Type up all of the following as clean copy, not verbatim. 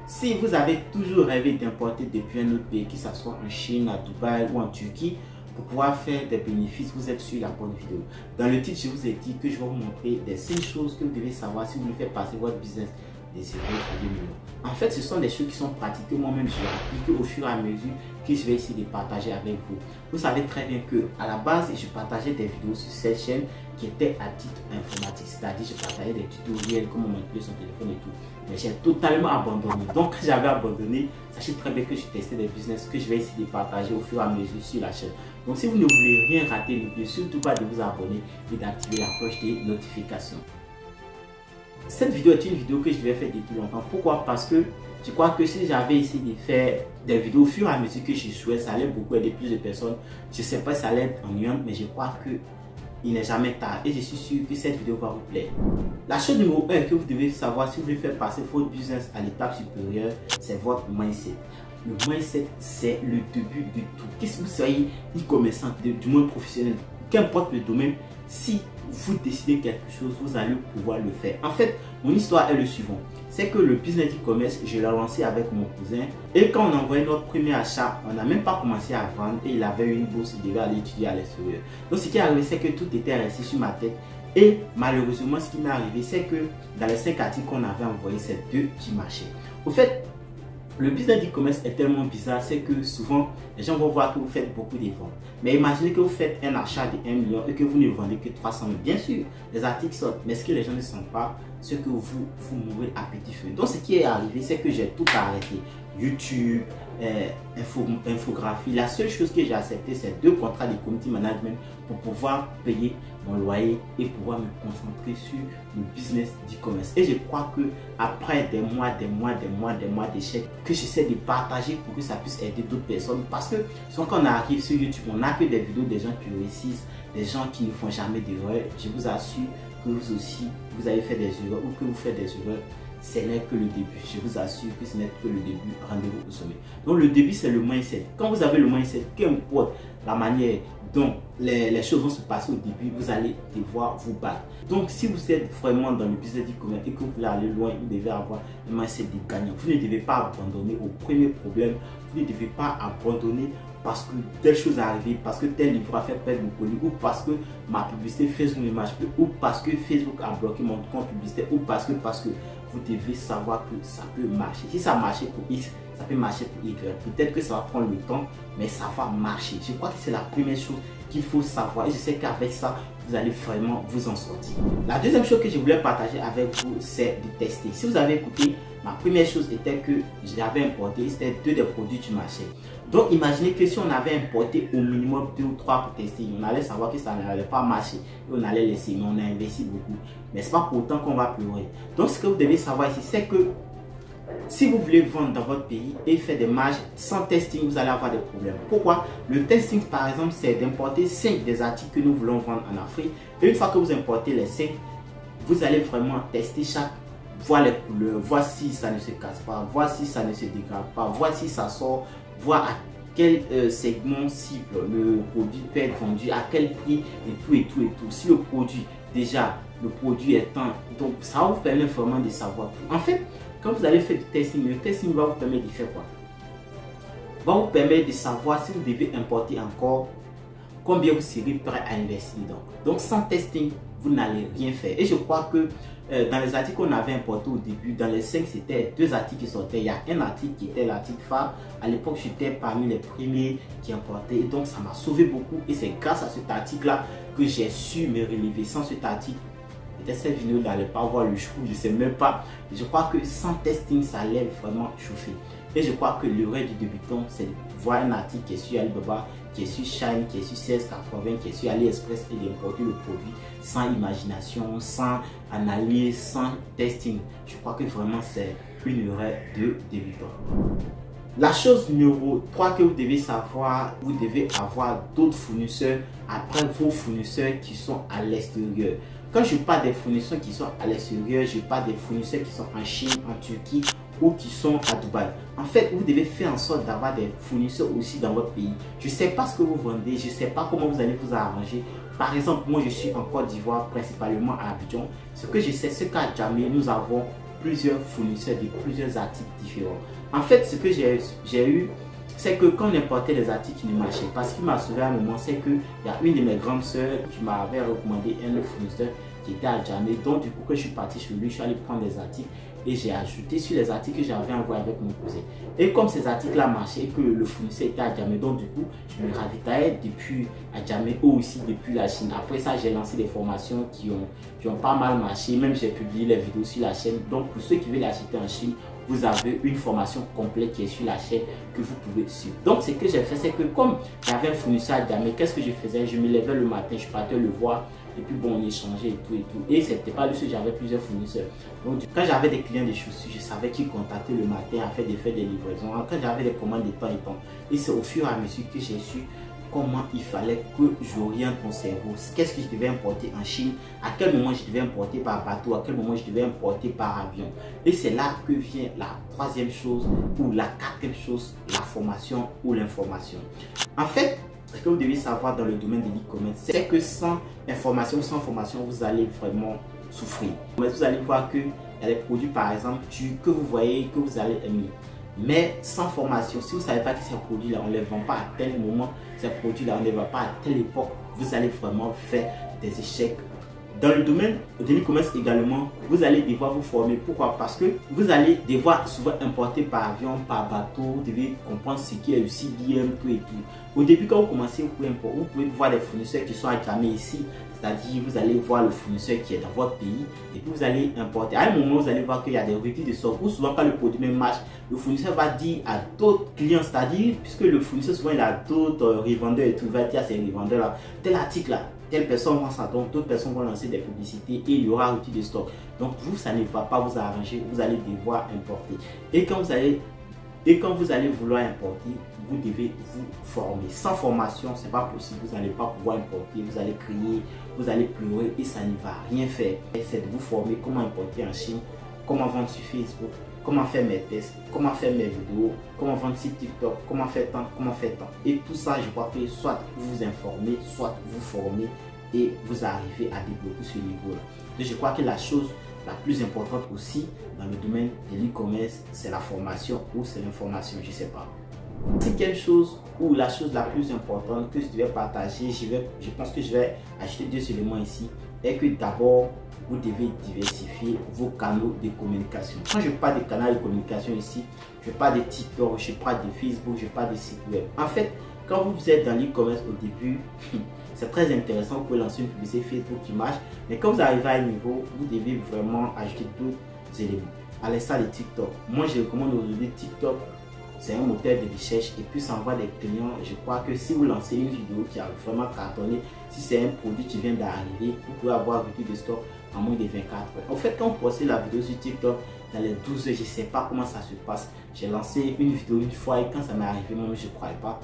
Si vous avez toujours rêvé d'importer depuis un autre pays, que ce soit en Chine, à Dubaï ou en Turquie, pour pouvoir faire des bénéfices, vous êtes sur la bonne vidéo. Dans le titre, je vous ai dit que je vais vous montrer des 5 choses que vous devez savoir si vous voulez faire passer votre business de 0 à 2 millions. En fait, ce sont des choses qui sont pratiques que moi-même j'ai appliquées au fur et à mesure que je vais essayer de partager avec vous. Vous savez très bien que à la base, je partageais des vidéos sur cette chaîne qui étaient à titre informatique, c'est-à-dire je partageais des tutoriels, comment manipuler son téléphone et tout. Mais j'ai totalement abandonné. Donc, quand j'avais abandonné, sachez très bien que je testais des business que je vais essayer de partager au fur et à mesure sur la chaîne. Donc, si vous ne voulez rien rater, n'oubliez surtout pas de vous abonner et d'activer la cloche des notifications. Cette vidéo est une vidéo que je devais faire depuis longtemps. Pourquoi? Parce que je crois que si j'avais essayé de faire des vidéos au fur et à mesure que je souhaite, ça allait beaucoup aider plus de personnes. Je ne sais pas si ça allait être ennuyant, mais je crois que il n'est jamais tard et je suis sûr que cette vidéo va vous plaire. La chose numéro 1 que vous devez savoir si vous voulez faire passer votre business à l'étape supérieure, c'est votre mindset. Le mindset, c'est le début de tout. Qu'est-ce que vous soyez e-commerçant, du moins professionnel, qu'importe le domaine, si vous décidez quelque chose, vous allez pouvoir le faire. En fait, mon histoire est le suivant. C'est que le business e-commerce, je l'ai lancé avec mon cousin. Et quand on a envoyé notre premier achat, on n'a même pas commencé à vendre. Et il avait une bourse, il devait aller étudier à l'extérieur. Donc ce qui est arrivé, c'est que tout était resté sur ma tête. Et malheureusement, ce qui m'est arrivé, c'est que dans les 5 articles qu'on avait envoyés, c'est 2 qui marchaient. Au fait, le business d'e-commerce est tellement bizarre, c'est que souvent, les gens vont voir que vous faites beaucoup de ventes. Mais imaginez que vous faites un achat de 1 million et que vous ne vendez que 300 000. Bien sûr, les articles sortent, mais ce que les gens ne sentent pas, c'est que vous mourrez à petit feu. Donc, ce qui est arrivé, c'est que j'ai tout arrêté. YouTube, infographie. La seule chose que j'ai accepté, c'est 2 contrats de community management pour pouvoir payer mon loyer et pouvoir me concentrer sur le business d'e-commerce. Et je crois que après des mois d'échecs, que j'essaie de partager pour que ça puisse aider d'autres personnes. Parce que souvent quand on arrive sur YouTube, on n'a que des vidéos des gens qui réussissent, des gens qui ne font jamais d'erreurs. Je vous assure que vous aussi, vous avez fait des erreurs ou que vous faites des erreurs. Ce n'est que le début. Je vous assure que ce n'est que le début. Rendez-vous au sommet. Donc le début, c'est le mindset. Quand vous avez le mindset, qu'importe la manière dont les choses vont se passer au début, vous allez devoir vous battre. Donc si vous êtes vraiment dans le business d'e-commerce et que vous voulez aller loin, vous devez avoir le mindset de gagnant. Vous ne devez pas abandonner au premier problème. Vous ne devez pas abandonner parce que telle chose est arrivée, parce que tel livre a fait perdre mon colis, ou parce que ma publicité Facebook ne marche plus, ou parce que Facebook a bloqué mon compte publicitaire, ou parce que vous devez savoir que ça peut marcher. Si ça marche pour X, ça peut marcher pour Y. Peut-être que ça va prendre le temps, mais ça va marcher. Je crois que c'est la première chose qu'il faut savoir. Et je sais qu'avec ça, vous allez vraiment vous en sortir. La deuxième chose que je voulais partager avec vous, c'est de tester. Si vous avez écouté, ma première chose était que j'avais importé, c'était 2 des produits du marché. Donc imaginez que si on avait importé au minimum 2 ou 3 pour tester, on allait savoir que ça n'allait pas marcher et on allait laisser, mais on a investi beaucoup. Mais ce n'est pas pour autant qu'on va pleurer. Donc ce que vous devez savoir ici, c'est que si vous voulez vendre dans votre pays et faire des marges sans testing, vous allez avoir des problèmes. Pourquoi? Le testing, par exemple, c'est d'importer 5 des articles que nous voulons vendre en Afrique. Et une fois que vous importez les 5, vous allez vraiment tester chaque, voir les couleurs, voir si ça ne se casse pas, voir si ça ne se dégrade pas, voir si ça sort, voir à quel segment cible le produit peut être vendu, à quel prix et tout. Si le produit, déjà, le produit est temps, donc ça vous permet vraiment de savoir tout. En fait, quand vous allez faire du testing, le testing va vous permettre de faire quoi? Va vous permettre de savoir si vous devez importer encore, combien vous serez prêt à investir. Donc sans testing, vous n'allez rien faire. Et je crois que dans les articles qu'on avait importés au début, dans les 5, c'était 2 articles qui sortaient. Il y a un article qui était l'article phare. À l'époque, j'étais parmi les premiers qui importaient. Et donc, ça m'a sauvé beaucoup. Et c'est grâce à cet article-là que j'ai su me relever. Sans cet article, peut-être cette vidéo n'allait pas voir le jour. Je ne sais même pas. Je crois que sans testing, ça allait vraiment chauffer. Et je crois que le rêve du débutant, c'est de voir un article qui est sur Alibaba, qui est sur Shine, qui est sur 1680, qui est sur AliExpress et d'importer le produit sans imagination, sans analyse, sans testing. Je crois que vraiment c'est une erreur de débutant. La chose numéro 3 que vous devez savoir, vous devez avoir d'autres fournisseurs après vos fournisseurs qui sont à l'extérieur. Quand je parle des fournisseurs qui sont à l'extérieur, je parle des fournisseurs qui sont en Chine, en Turquie ou qui sont à Dubaï. En fait, vous devez faire en sorte d'avoir des fournisseurs aussi dans votre pays. Je ne sais pas ce que vous vendez, je ne sais pas comment vous allez vous arranger. Par exemple, moi je suis en Côte d'Ivoire, principalement à Abidjan. Ce que je sais, c'est qu'à Djamé, nous avons plusieurs fournisseurs, de plusieurs articles différents. En fait, ce que j'ai eu, c'est que quand on importait les articles qui ne marchaient pas, ce qui m'a sauvé à un moment, c'est qu'il y a une de mes grandes sœurs qui m'avait recommandé un autre fournisseur qui était à Djamé. Donc du coup, quand je suis parti chez lui, je suis allé prendre des articles et j'ai ajouté sur les articles que j'avais envoyés avec mon cousin. Et comme ces articles-là marchaient et que le fournisseur était à Djamé, donc du coup, je me ravitaillais depuis à Djamé ou aussi depuis la Chine. Après ça, j'ai lancé des formations qui ont pas mal marché. Même j'ai publié les vidéos sur la chaîne. Donc pour ceux qui veulent acheter en Chine, vous avez une formation complète qui est sur la chaîne que vous pouvez suivre. Donc ce que j'ai fait, c'est que comme j'avais un fournisseur à Djamé, qu'est-ce que je faisais? Je me levais le matin, je partais le voir. Et puis bon, on échangeait et tout et tout. Et c'était pas le seul, j'avais plusieurs fournisseurs. Donc quand j'avais des clients de chaussures, je savais qui contacter le matin afin de faire des livraisons. Quand j'avais des commandes de temps et temps. Et c'est au fur et à mesure que j'ai su comment il fallait que j'oriente mon cerveau. Qu'est-ce que je devais importer en Chine? À quel moment je devais importer par bateau? À quel moment je devais importer par avion? Et c'est là que vient la troisième chose ou la quatrième chose, la formation ou l'information. En fait, ce que vous devez savoir dans le domaine de l'e-commerce, c'est que sans information, sans formation, vous allez vraiment souffrir. Mais vous allez voir qu'il y a des produits, par exemple, que vous voyez, que vous allez aimer. Mais sans formation, si vous ne savez pas que ces produits-là, on ne les vend pas à tel moment, ces produits-là, on ne les vend pas à telle époque, vous allez vraiment faire des échecs. Dans le domaine de l'e-commerce également, vous allez devoir vous former. Pourquoi? Parce que vous allez devoir souvent importer par avion, par bateau. Vous devez comprendre ce qui est le CDM, tout et tout. Au début, quand vous commencez, vous pouvez voir des fournisseurs qui sont à Djamé ici. C'est-à-dire, vous allez voir le fournisseur qui est dans votre pays et puis vous allez importer. À un moment, vous allez voir qu'il y a des ruptures de stock ou souvent quand le produit même marche, le fournisseur va dire à d'autres clients, c'est-à-dire, puisque le fournisseur souvent il a d'autres revendeurs et tout, il va dire à ces revendeurs-là, tel article là, telle personne vend ça, donc d'autres personnes vont lancer des publicités et il y aura rupture de stock. Donc vous, ça ne va pas vous arranger, vous allez devoir importer. Et quand vous allez vouloir importer, vous devez vous former. Sans formation, ce n'est pas possible. Vous n'allez pas pouvoir importer. Vous allez crier, vous allez pleurer et ça ne va rien faire. C'est de vous former comment importer en Chine, comment vendre sur Facebook, comment faire mes tests, comment faire mes vidéos, comment vendre sur TikTok, comment faire tant, comment faire tant. Et tout ça, je crois que soit vous vous informez, soit vous formez et vous arrivez à développer ce niveau-là. Je crois que la chose la plus importante aussi dans le domaine de l'e-commerce, c'est la formation ou c'est l'information, je ne sais pas. C'est quelque chose ou la chose la plus importante que je devais partager, je pense que je vais acheter 2 éléments ici, est que d'abord, vous devez diversifier vos canaux de communication. Quand je parle de canaux de communication ici, je parle de TikTok, je parle de Facebook, je parle de site web. En fait, quand vous êtes dans l'e-commerce au début, c'est très intéressant, vous pouvez lancer une publicité Facebook qui marche, mais quand vous arrivez à un niveau, vous devez vraiment ajouter d'autres éléments. À l'instar de TikTok, moi je recommande aujourd'hui TikTok, c'est un moteur de recherche et puis ça envoie des clients. Je crois que si vous lancez une vidéo qui a vraiment cartonné, si c'est un produit qui vient d'arriver, vous pouvez avoir rupture de stock en moins de 24 heures. En fait, quand vous postez la vidéo sur TikTok, dans les 12 heures, je ne sais pas comment ça se passe. J'ai lancé une vidéo une fois et quand ça m'est arrivé, moi je ne croyais pas.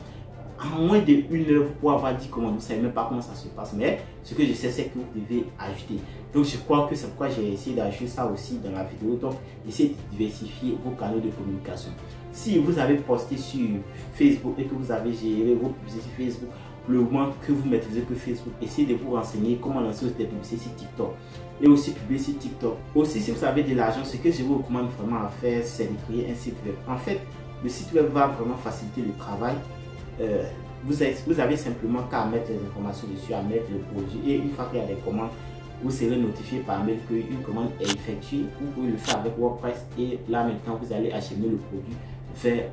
En moins de 1 heure, vous pouvez avoir dit comment, vous ne savez même pas comment ça se passe. Mais ce que je sais, c'est que vous devez ajouter. Donc, je crois que c'est pourquoi j'ai essayé d'ajouter ça aussi dans la vidéo. Donc, essayez de diversifier vos canaux de communication. Si vous avez posté sur Facebook et que vous avez géré vos publicités sur Facebook, pour le moment que vous maîtrisez que Facebook, essayez de vous renseigner comment lancer des publicités sur TikTok. Et aussi publier sur TikTok. Aussi, si vous avez de l'argent, ce que je vous recommande vraiment à faire, c'est de créer un site web. En fait, le site web va vraiment faciliter le travail. Vous avez simplement qu'à mettre les informations dessus, à mettre le produit et une fois qu'il y a des commandes, vous serez notifié par mail qu'une commande est effectuée. Vous pouvez le faire avec WordPress et là maintenant vous allez acheminer le produit vers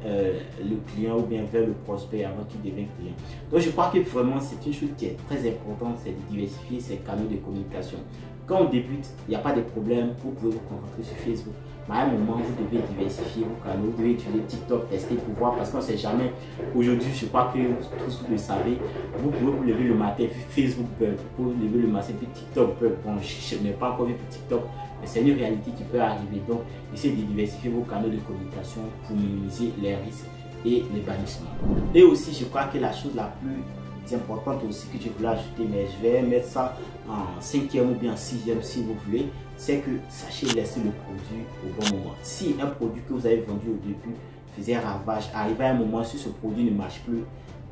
le client ou bien vers le prospect avant qu'il devienne client. Donc je crois que vraiment c'est une chose qui est très importante, c'est de diversifier ses canaux de communication. Quand on débute, il n'y a pas de problème, vous pouvez vous concentrer sur Facebook. Mais à un moment, vous devez diversifier vos canaux, vous devez utiliser TikTok, tester pour voir, parce qu'on ne sait jamais. Aujourd'hui, je crois que tous vous le savez, vous pouvez vous lever le matin, puis Facebook bug, vous pouvez vous lever le matin, puis TikTok bug. Bon, je n'ai pas encore vu TikTok, mais c'est une réalité qui peut arriver. Donc, essayez de diversifier vos canaux de communication pour minimiser les risques et les bannissements. Et aussi, je crois que la chose la plus importante aussi que je voulais ajouter, mais je vais mettre ça en 5e ou bien en 6e si vous voulez, c'est que sachez laisser le produit au bon moment. Si un produit que vous avez vendu au début faisait ravage, arrivé à un moment si ce produit ne marche plus,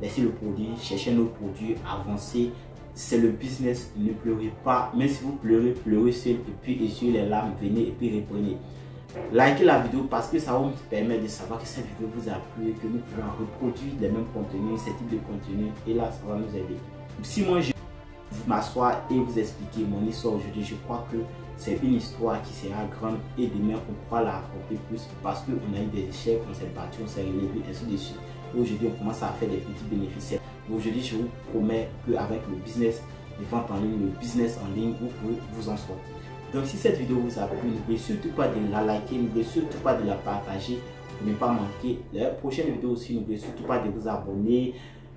laissez le produit, cherchez un autre produit, avancez. C'est le business, ne pleurez pas, même si vous pleurez, pleurez seul et puis essuyez les larmes, venez et puis reprenez. likez la vidéo parce que ça va me permettre de savoir que cette vidéo vous a plu et que nous pouvons reproduire les mêmes contenus, ce type de contenu, et là ça va nous aider. Si moi je m'asseoir et vous expliquer mon histoire aujourd'hui, je crois que c'est une histoire qui sera grande et demain on pourra la raconter plus parce qu'on a eu des échecs, on s'est battu, on s'est relevé, ainsi de suite. Aujourd'hui on commence à faire des petits bénéfices. Aujourd'hui je vous promets qu'avec le business de vente en ligne, le business en ligne, vous pouvez vous en sortir. Donc si cette vidéo vous a plu, n'oubliez surtout pas de la liker, n'oubliez surtout pas de la partager pour ne pas manquer les prochaines vidéos aussi. N'oubliez surtout pas de vous abonner.